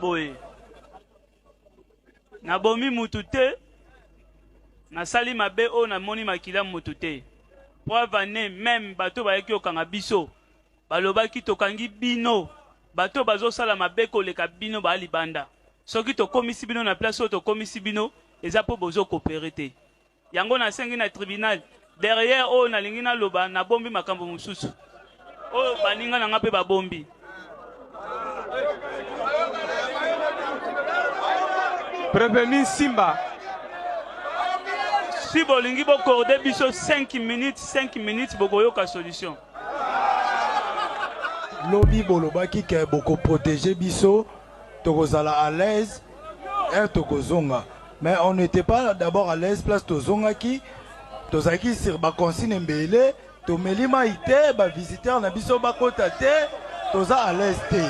boye. Nabomi mutute. Nasali mabe o na moni makila mutute. Preuve ne même bato bayaki okanga biso. Balobaki tokangi bino. Bato bazo sala mabe koleka bino ba libanda. Soki to komisi bino na place o to komisi bino, eza po bozo coopérer te. Yango na sengi na tribunal. Derrière o na lingi na loba na bombi makambo mususu. O baninga na ngape ba bombi. Prévenu Simba. Si bolingi bo corde biso 5 minutes bokoyoka solution. Lobby bolobaki ke boko protéger biso, tokozala à l'aise et tokozonga. Mais on n'était pas d'abord à l'aise place tozongaki, tozaki sur ba consigne mbele, to melima ite ba visiteur na biso ba kota te, toza à l'aise te.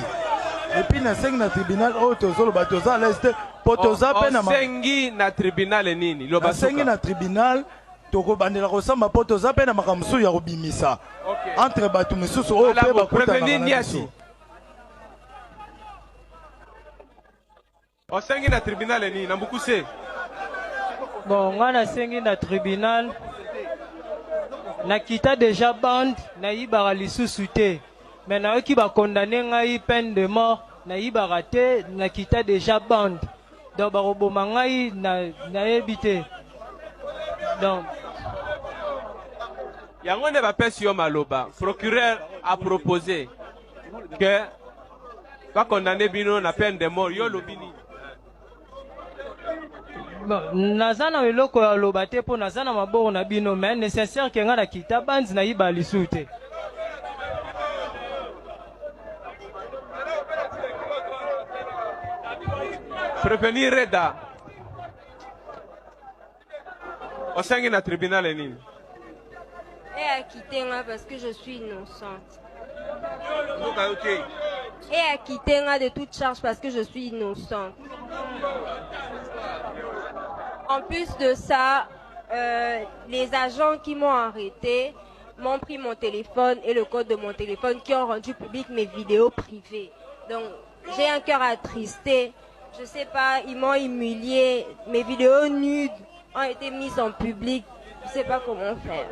Et puis na seng na tribunal o tozolo ba toza à l'aise te, po toza pe na sengi na tribunal nini? Lo ba sengi na tribunal toko bandela kosamba po toza pe na makamsu ya kobimisa. Entre batu misusu o pe ba kota na biso. O sengi na tribunal nini? Na Mbukuse. Bon, on a sengi na tribunal. Na kita déjà bande na ibara lisusu te. Mais na ki ba condamné ngai peine de mort na ibara te na kita déjà bande. Donc ba roboma ngai na ebité. Donc yango ne ba pesi yo maloba. Procureur a proposé que va condamner bino na peine de mort yo lobini. bon, nazana eloko ya loba te po nazana maboko na bino mais nécessaire ke nga na kita banzi na iba lisu te. Prévenir Reda. Au sein de tribunal et nini. Et acquitter moi parce que je suis innocente. Et acquitter moi de toute charge parce que je suis innocente. En plus de ça, les agents qui m'ont arrêté m'ont pris mon téléphone et le code de mon téléphone qui ont rendu public mes vidéos privées. Donc j'ai un cœur attristé. Je sais pas, ils m'ont humilié. Mes vidéos nudes ont été mises en public. Je sais pas comment faire.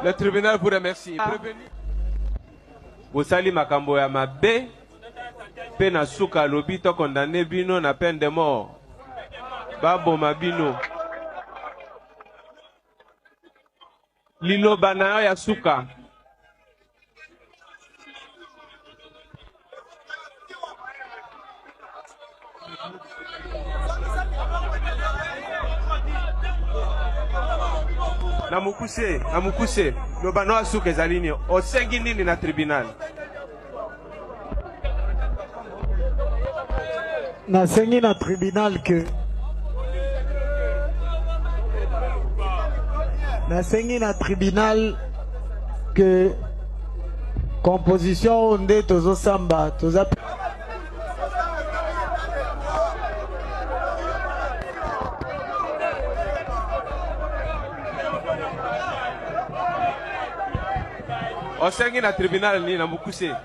Le tribunal vous remercie. Vous saluez makambo ya mabe. Pe na suka lobi to condamné bino na peine de mort. Babo mabino. Lilo bana ya suka. Namukuse, no bano asuke zalini, osengi nini na tribunal. Nasengi na tribunal que nasengi na tribunal que composition nde tozo samba toza Osengi na tribunal ni na Mukuse.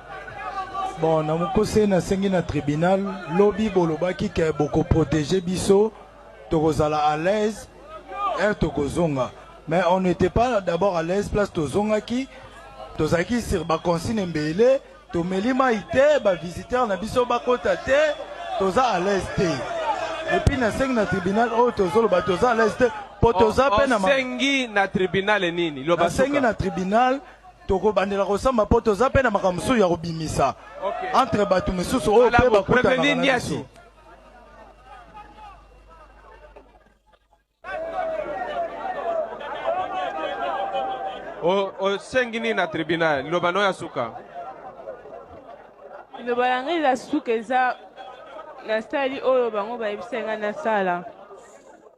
Bon, na Mukuse na sengi na tribunal, lobby bolobaki ke boko protéger biso, tokozala à l'aise et tokozonga. Mais on n'était pas d'abord à l'aise place tozongaki, tozaki sur ba consigne mbele, to melima ite ba visiteur na biso ba kota te, toza à l'aise te. Et puis na sengi na tribunal o tozolo ba toza à l'aise te, po toza pe na sengi na tribunal nini? Lo ba sengi na tribunal toko bandela kosamba po toza pe na makamsu ya kobimisa. Entre batu misusu o pe ba kota na biso. O sengi ni na tribunal, lo bano ya suka. Le balangi la suka eza na stali oyo bango ba ebisenga na sala.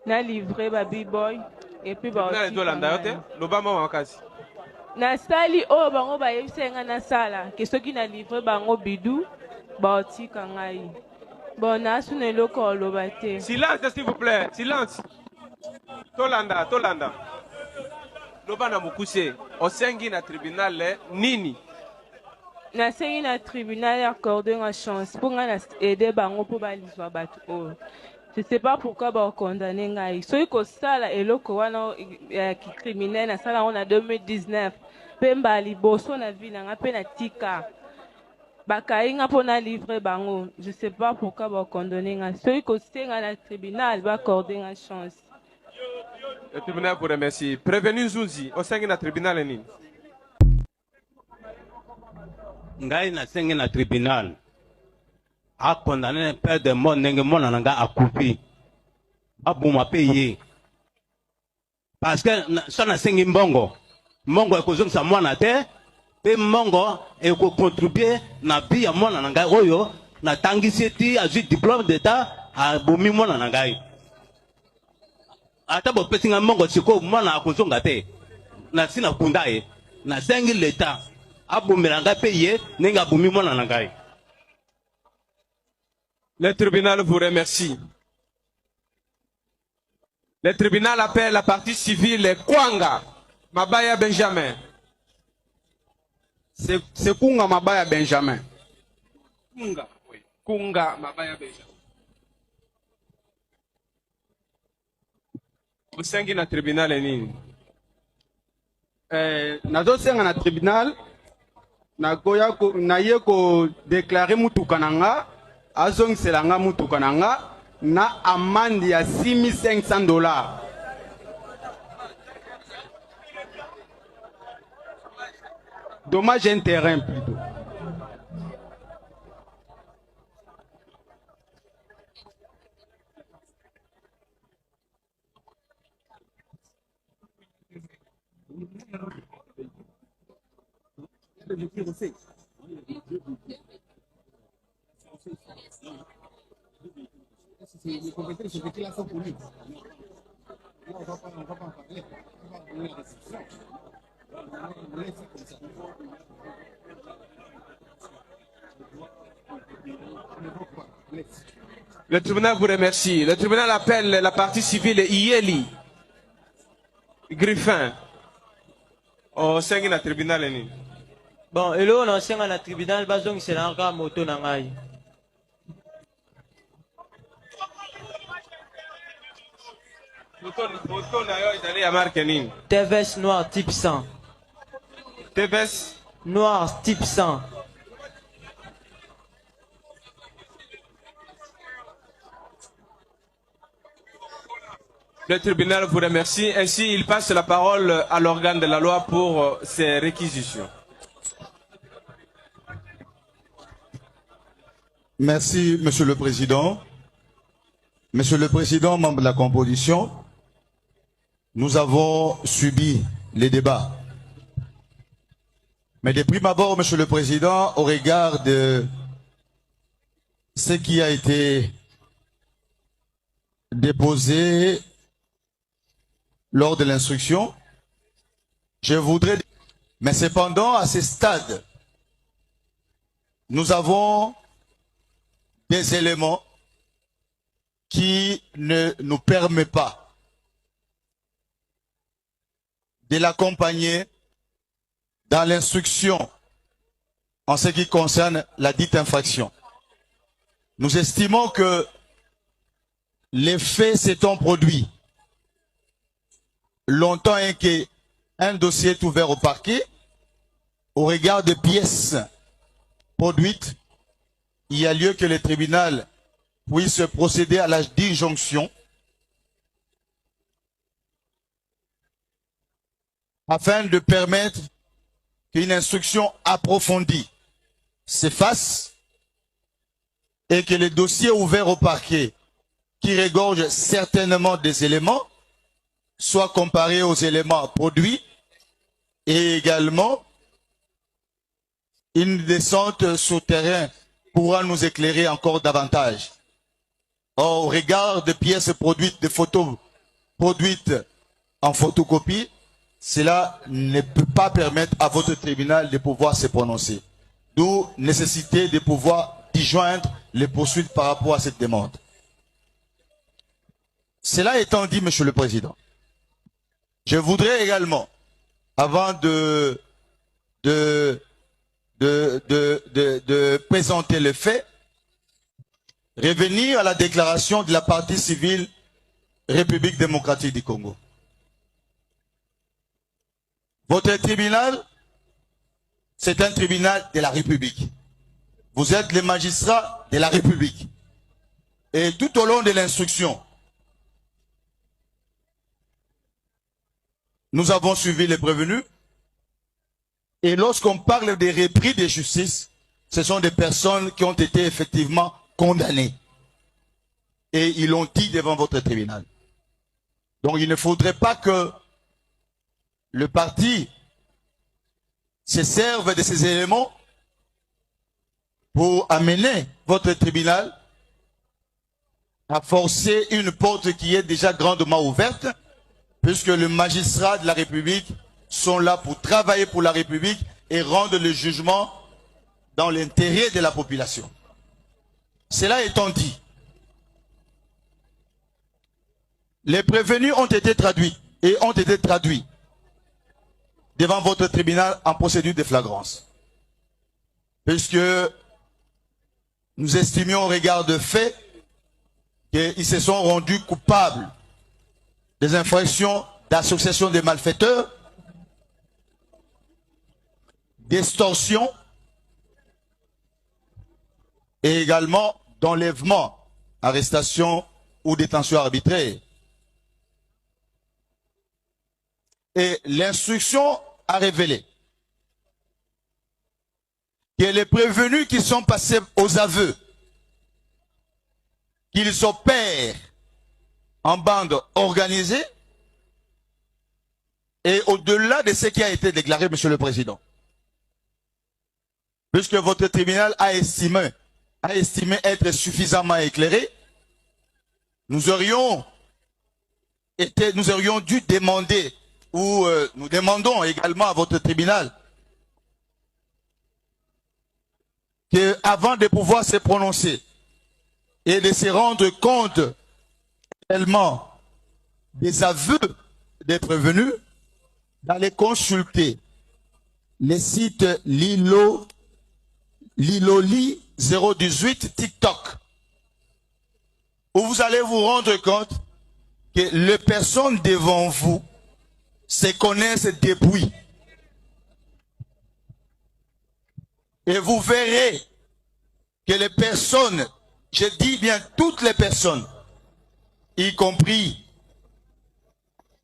Na livrer ba B-boy et puis ba aussi. Na dolanda yote, lo ba mama makasi. Na stali oyo bango ba ebisenga na sala, ke soki na livrer bango bidu ba otika ngai. Bon na sune loko loba te. Silence s'il vous plaît, silence. Tolanda. Loba na Mukuse, osengi na tribunal nini? nasengi na tribunal accordé une chance pour nga aider bango pour balizwa bato oyo. Je sais pas pourquoi ba condamné ngai. Soki kosala eloko wana criminel na sala en 2019. Pemba liboso na vie na nga pe na tika. Bakainga pona livrer bango. Je sais pas pourquoi ba condamné ngai. Soki kosenga na tribunal ba accorder une chance. Le tribunal vous remercie. Prévenu Zunzi, au sein du tribunal nini? Ngai na sengi na tribunal. A condamné père de mort ndenge mona nanga akufi. Abuma payer. Parce que ça na sengi mbongo. Mbongo ekozongisa mwana te. Pe mbongo eko contribuer na vie ya mwana nanga oyo na tangisi ti azui diplôme d'état a bomi mwana nanga. Ata bo pesinga mbongo siko mwana akozonga te. Na sina kunda ye. Na sengi l'état. Abumela ngai payer ndenge abumi mwana nanga. Le tribunal vous remercie. Le tribunal appelle la partie civile Kwanga Mabaya Benjamin. C'est Kunga Mabaya Benjamin. Kunga, oui. Kunga Mabaya Benjamin. Vous sengi na tribunal nini? Nazo senga na tribunal na ye ko déclarer mutuka nanga azongisela nga mutuka nanga na amende ya $6,500. Dommage un terrain plutôt. Le tribunal vous remercie. Le tribunal appelle la partie civile Ieli Griffin. Au sein du tribunal nini? Bon, et là, on enseigne à la tribunal, basons c'est l'enra moto nangai. Moto na yo itali ya marque nini? TVS noir type 100. TVS Noir type 100. Le tribunal vous remercie. Ainsi, il passe la parole à l'organe de la loi pour ses réquisitions. Merci, Monsieur le Président. Monsieur le Président, membre de la composition, nous avons subi les débats. Mais de prime abord, Monsieur le Président, au regard de ce qui a été déposé lors de l'instruction, je voudrais... Mais cependant, à ce stade, nous avons des éléments qui ne nous permettent pas de l'accompagner dans l'instruction en ce qui concerne la dite infraction. Nous estimons que les faits s'étant produits longtemps et qu'un dossier est ouvert au parquet, au regard des pièces produites, il y a lieu que le tribunal puisse procéder à la disjonction afin de permettre qu'une instruction approfondie se fasse et que les dossiers ouverts au parquet qui regorgent certainement des éléments soient comparés aux éléments produits et également une descente sur terrain pourra nous éclairer encore davantage. Or, au regard des pièces produites, des photos produites en photocopie, cela ne peut pas permettre à votre tribunal de pouvoir se prononcer. D'où nécessité de pouvoir disjoindre les poursuites par rapport à cette demande. Cela étant dit, Monsieur le Président, je voudrais également, avant de de présenter le fait, revenir à la déclaration de la partie civile République démocratique du Congo. Votre tribunal, c'est un tribunal de la République. Vous êtes les magistrats de la République. Et tout au long de l'instruction, nous avons suivi les prévenus. Et lorsqu'on parle des repris de justice, ce sont des personnes qui ont été effectivement condamnées. Et ils l'ont dit devant votre tribunal. Donc il ne faudrait pas que le parti se serve de ces éléments pour amener votre tribunal à forcer une porte qui est déjà grandement ouverte, puisque les magistrats de la République sont là pour travailler pour la République et rendre le jugement dans l'intérêt de la population. Cela étant dit, les prévenus ont été traduits et ont été traduits devant votre tribunal en procédure de flagrance. Puisque nous estimions au regard de faits qu'ils se sont rendus coupables des infractions d'association de malfaiteurs, d'extorsion et également d'enlèvement, arrestation ou détention arbitraire. Et l'instruction a révélé que les prévenus qui sont passés aux aveux, qu'ils opèrent en bande organisée, et au-delà de ce qui a été déclaré, Monsieur le Président, puisque votre tribunal a estimé être suffisamment éclairé, nous aurions dû demander, ou nous demandons également à votre tribunal, que avant de pouvoir se prononcer et de se rendre compte réellement des aveux des prévenus, d'aller consulter les sites Liloli 018 TikTok, où vous allez vous rendre compte que les personnes devant vous se connaissent depuis. Et vous verrez que les personnes, je dis bien toutes les personnes, y compris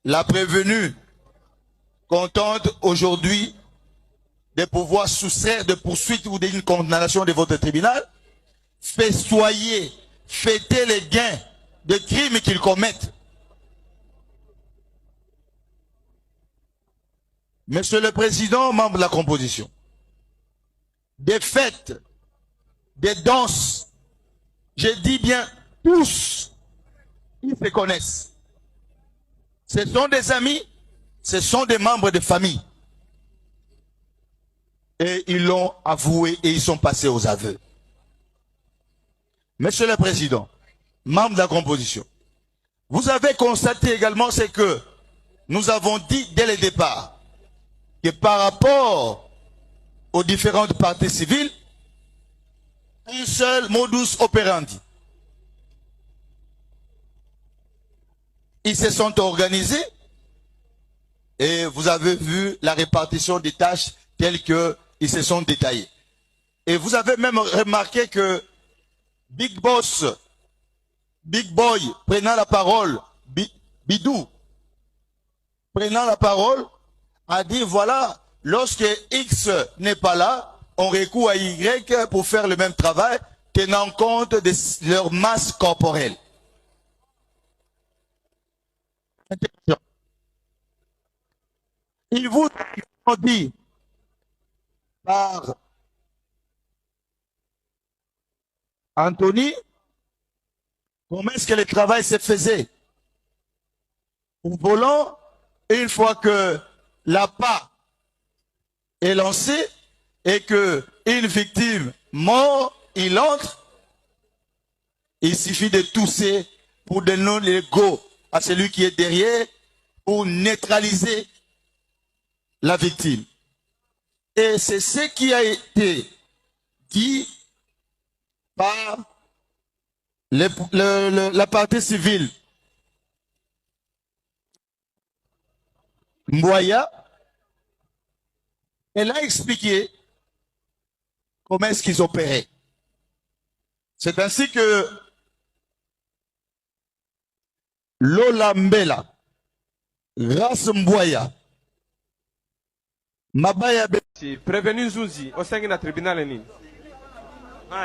la prévenue, contente aujourd'hui de pouvoir soustraire de poursuites ou d'une condamnation de votre tribunal, festoyer, fêter les gains de crimes qu'ils commettent. Monsieur le Président, membre de la composition, des fêtes, des danses, je dis bien tous, ils se connaissent. Ce sont des amis, ce sont des membres de famille. Et ils l'ont avoué et ils sont passés aux aveux. Monsieur le Président, membre de la composition, vous avez constaté également ce que nous avons dit dès le départ, que par rapport aux différentes parties civiles, un seul modus operandi. Ils se sont organisés et vous avez vu la répartition des tâches telles qu'ils se sont détaillés. Et vous avez même remarqué que Big Boss, Big Boy, prenant la parole, Bidou, prenant la parole, a dit voilà, lorsque X n'est pas là, on recourt à Y pour faire le même travail, tenant compte de leur masse corporelle. Ils vous ont dit par Anthony comment est-ce que le travail se faisait. Au volant, une fois que l'appât est lancé et que une victime mort, il entre, il suffit de tousser pour donner le go à celui qui est derrière pour neutraliser la victime. Et c'est ce qui a été dit par la partie civile. Mboya, elle a expliqué comment est-ce qu'ils opéraient. C'est ainsi que Lola Mbela, Ras Mboya, Mabaya Prévenu Zouzi, au sein de la tribunal ni.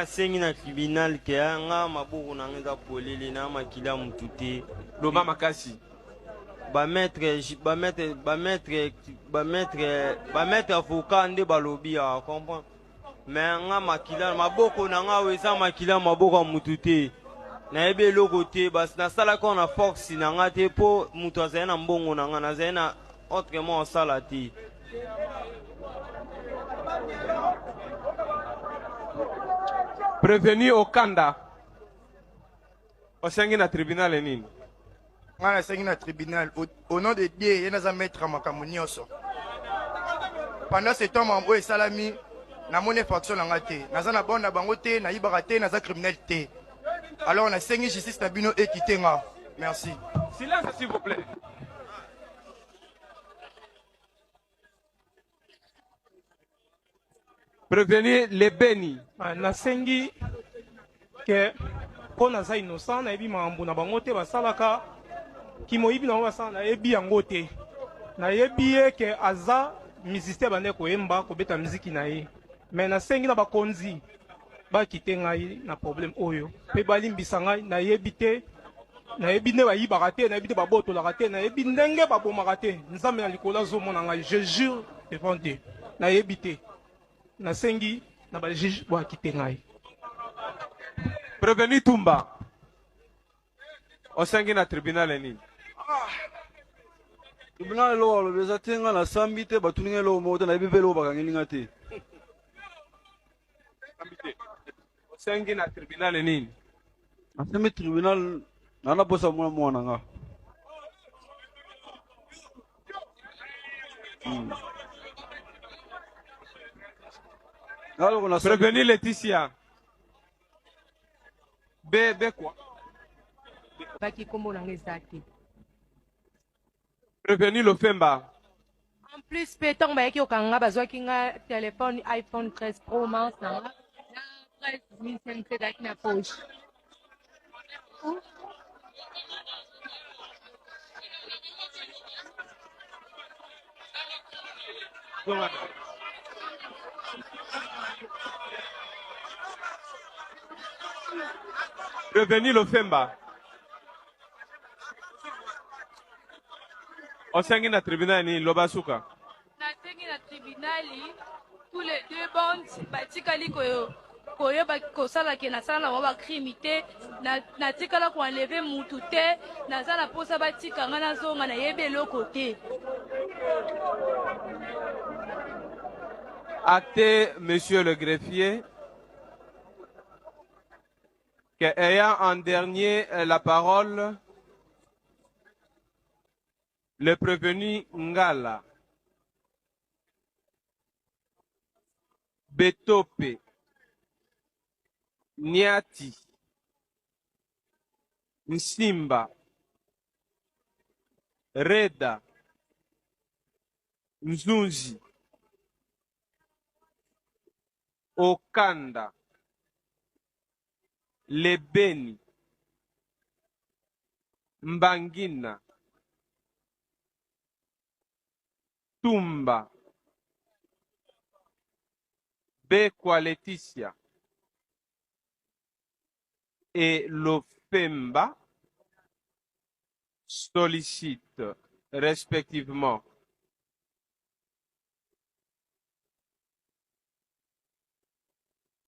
Sengi na tribunal ke nga maboko na ngeza polele na makila mutute. Loma makasi. Ba maître avocat nde balobi ya comprendre. Mais nga makila maboko na nga weza makila maboko mutute. Na ebe loko te bas na sala ko na force na nga te po mutu azali na mbongo na nga na azali na autrement sala te. Prévenu au Kanda. Au sein de la tribunal nini. Nga na sengi na tribunal au nom de Dieu ye naza maître makambo nyonso. Pendant ce temps mambo esalami na mone faction na nga te. Naza na bon na bango te na yibaka te naza criminel te. Alors on a sengi justice na bino équité nga. Merci. Silence s'il vous plaît. Prévenez les bénis. Nasengi que pour naza innocent na ebi mambo na bango te basalaka kimoyibi na basala na ebi yango te. Na ebi que aza musicien bande koyemba kobeta muziki na ye. Mais nasengi na bakonzi bakite ngai na problème oyo. Pe balimbisa ngai na yebi te. Na yebi ne bayibaka te, na yebi te babotolaka te, na yebi ndenge babomaka te. Nzambe na likolo azomona ngai, je jure devant Dieu. Na yebi te. Nasengi na ba juge wa kitengai. Prévenu Tumba. Au sein de la tribunal ni. Tribunal lo lo beza tenga na sambite batuninga lo moto na bibelo bakangelinga te. Au sein de la tribunal ni. Aseme tribunal nana bosa mwana nga. Prévenir Laetitia. B quoi? Baki kombo na ngezaki. Prévenir Lofemba. En plus pétong ba yaki okanga bazwaki nga téléphone iPhone 13 Pro Max na 13500 daki na poche. Prévenir Lofemba. Au sein de la tribunal ni Lobasuka. Nasengi na tribunali tous les deux bandes batikali koyeba kosala ke nasala na ba crime te natikala ko enlever mutu te nazala posa batika nga nazonga na yebe eloko te. Acté, monsieur le greffier, que ayant en dernier la parole, le prévenu Ngala, Betope, Niati, Nsimba, Reda, Nzunzi, Okanda, Lebeni, Mbangina, Tumba, Bekwa Laetitia et Lofemba sollicitent respectivement